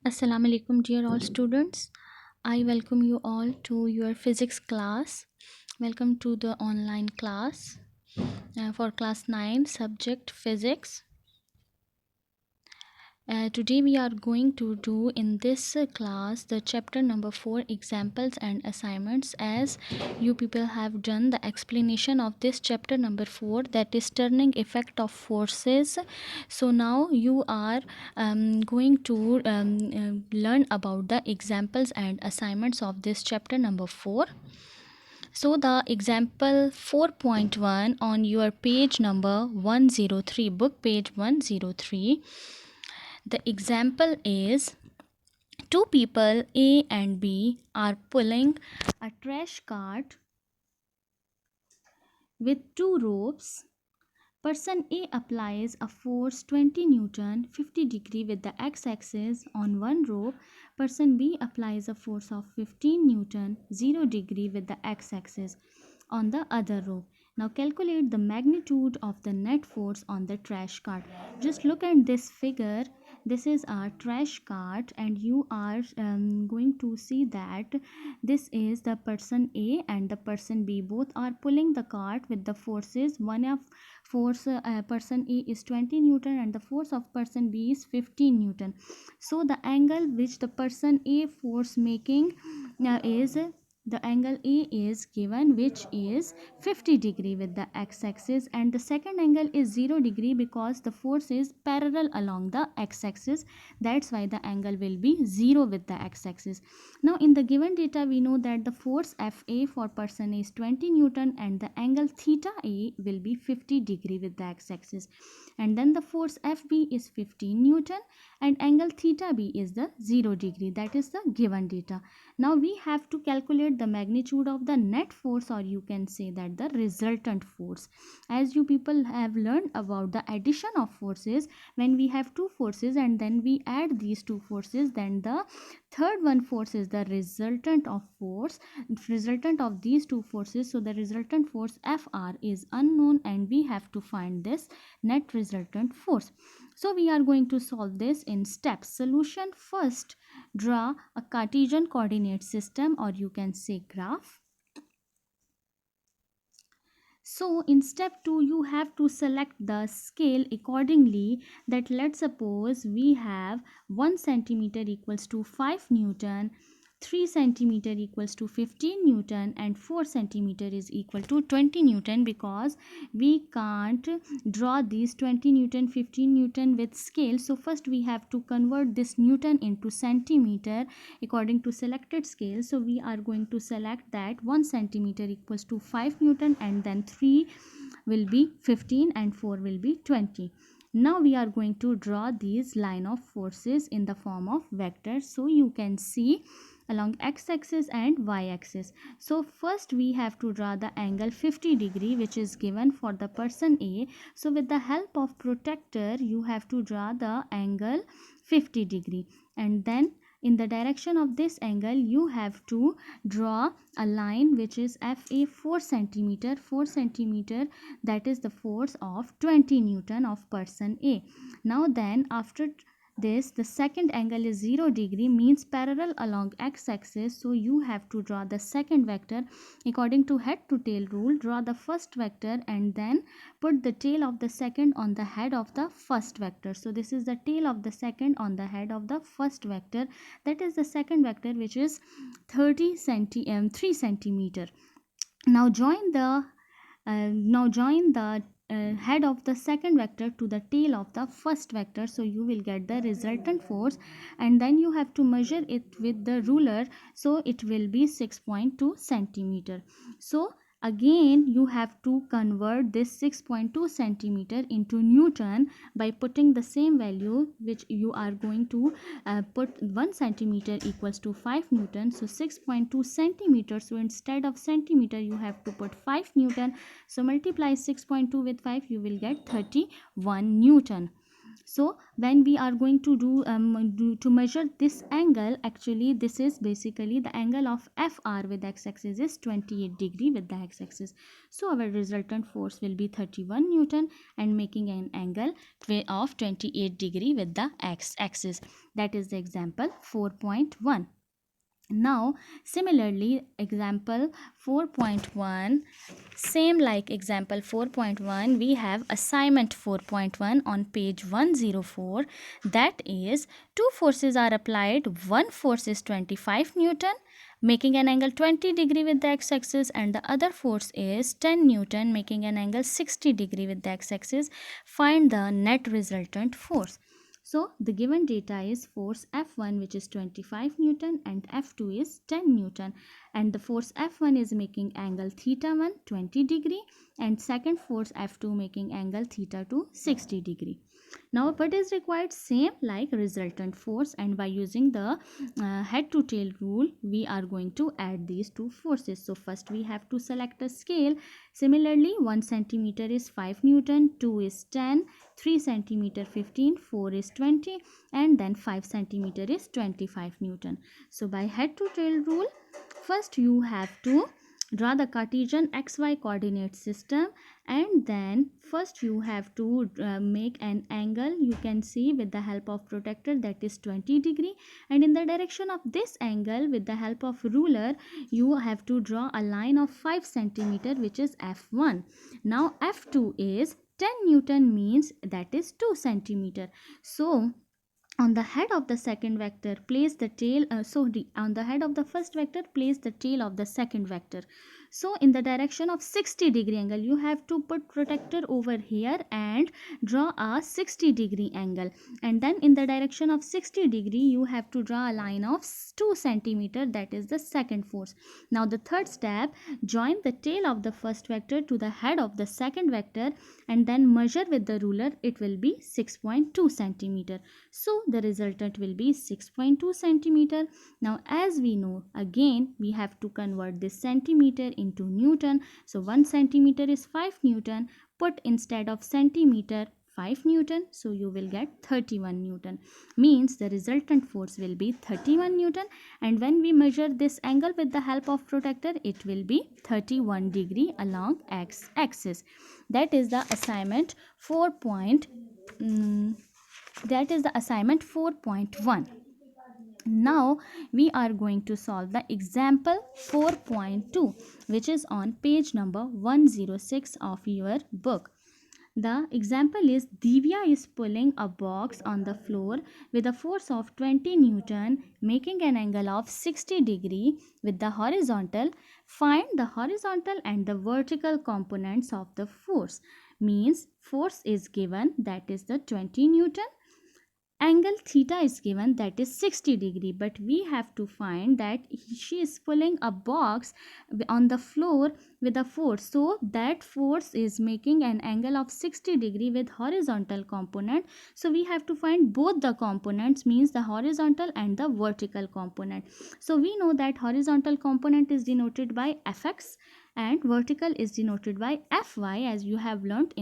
Assalamu alaikum, dear all students. I welcome you all to your physics class. Welcome to the online class for class 9, subject physics. Today we are going to do in this class the chapter number 4, examples and assignments. As you people have done the explanation of this chapter number 4, that is turning effect of forces. So now you are going to learn about the examples and assignments of this chapter number 4. So the example 4.1 on your page number 103, book page 103. The example is two people A and B are pulling a trash cart with two ropes. Person A applies a force 20 Newton 50 degree with the x-axis on one rope. Person B applies a force of 15 Newton 0 degree with the x-axis on the other rope. Now calculate the magnitude of the net force on the trash cart. Just look at this figure. This is our trash cart and you are going to see that this is the person A and the person B. Both are pulling the cart with the forces. One of force person A is 20 Newton and the force of person B is 15 Newton. So the angle which the person A force making is the angle A is given, which is 50 degree with the x-axis, and the second angle is 0 degree because the force is parallel along the x-axis. That's why the angle will be 0 with the x-axis. Now in the given data we know that the force Fa for person is 20 Newton and the angle theta A will be 50 degree with the x-axis, and then the force Fb is 15 Newton and angle theta B is the 0 degree. That is the given data. Now we have to calculate the magnitude of the net force, or you can say that the resultant force. As you people have learned about the addition of forces, when we have two forces and then we add these two forces, then the third one force is the resultant of force, resultant of these two forces. So the resultant force Fr is unknown and we have to find this net resultant force. So we are going to solve this in steps. Solution: first, draw a Cartesian coordinate system, or you can say graph. So in step 2 you have to select the scale accordingly, that let's suppose we have 1 centimeter equals to 5 Newton, 3 centimeter equals to 15 Newton and 4 centimeter is equal to 20 Newton, because we can't draw these 20 Newton 15 Newton with scale. So first we have to convert this Newton into centimeter according to selected scale. So we are going to select that 1 centimeter equals to 5 Newton and then 3 will be 15 and 4 will be 20. Now we are going to draw these line of forces in the form of vectors. So you can see along x-axis and y-axis. So first we have to draw the angle 50 degree which is given for the person A. So with the help of protractor you have to draw the angle 50 degree, and then in the direction of this angle you have to draw a line which is Fa 4 centimeter. 4 centimeter, that is the force of 20 Newton of person A. Now then after this, the second angle is 0 degree, means parallel along x-axis. So you have to draw the second vector according to head to tail rule. Draw the first vector and then put the tail of the second on the head of the first vector. So this is the tail of the second on the head of the first vector. That is the second vector, which is 3 centimeter. Now join the head of the second vector to the tail of the first vector. So you will get the resultant force, and then you have to measure it with the ruler. So it will be 6.2 centimeter. So again you have to convert this 6.2 centimeter into Newton by putting the same value, which you are going to put 1 centimeter equals to 5 Newton. So 6.2 centimeters. So instead of centimeter you have to put 5 Newton. So multiply 6.2 with 5, you will get 31 Newton. So when we are going to to measure this angle, actually this is basically the angle of FR with x-axis is 28 degree with the x-axis. So our resultant force will be 31 Newton and making an angle of 28 degree with the x-axis. That is the example 4.1. Now similarly example 4.1, same like example 4.1, we have assignment 4.1 on page 104. That is, two forces are applied. One force is 25 Newton making an angle 20 degree with the x-axis, and the other force is 10 Newton making an angle 60 degree with the x-axis. Find the net resultant force. So the given data is force F1 which is 25 Newton and F2 is 10 Newton, and the force F1 is making angle theta 1 20 degree and second force F2 making angle theta 2 60 degree. Now what is required? Same like resultant force, and by using the head to tail rule we are going to add these two forces. So first we have to select a scale. Similarly 1 centimeter is 5 Newton, 2 is 10, 3 centimeter 15, 4 is 20, and then 5 centimeter is 25 Newton. So by head to tail rule, first you have to draw the Cartesian xy coordinate system, and then first you have to make an angle, you can see, with the help of protractor, that is 20 degree, and in the direction of this angle with the help of ruler you have to draw a line of 5 centimeter which is F1. Now F2 is 10 Newton means that is 2 centimeter. So on the head of the second vector place the tail on the head of the first vector place the tail of the second vector. So in the direction of 60 degree angle you have to put protractor over here and draw a 60 degree angle, and then in the direction of 60 degree you have to draw a line of 2 centimeter, that is the second force. Now the third step, join the tail of the first vector to the head of the second vector and then measure with the ruler, it will be 6.2 centimeter. So the resultant will be 6.2 centimeter. Now as we know, again we have to convert this centimeter into Newton. So 1 centimeter is 5 Newton. Put instead of centimeter 5 Newton, so you will get 31 Newton. Means the resultant force will be 31 Newton, and when we measure this angle with the help of protractor, it will be 31 degree along x-axis. That is the assignment 4. That is the assignment 4.1. Now we are going to solve the example 4.2, which is on page number 106 of your book. The example is Divya is pulling a box on the floor with a force of 20 Newton making an angle of 60 degree with the horizontal. Find the horizontal and the vertical components of the force. Means force is given, that is the 20 Newton. Angle theta is given, that is 60 degree, but we have to find that she is pulling a box on the floor with a force, so that force is making an angle of 60 degree with horizontal component. So we have to find both the components, means the horizontal and the vertical component. So we know that horizontal component is denoted by Fx and vertical is denoted by Fy, as you have learnt in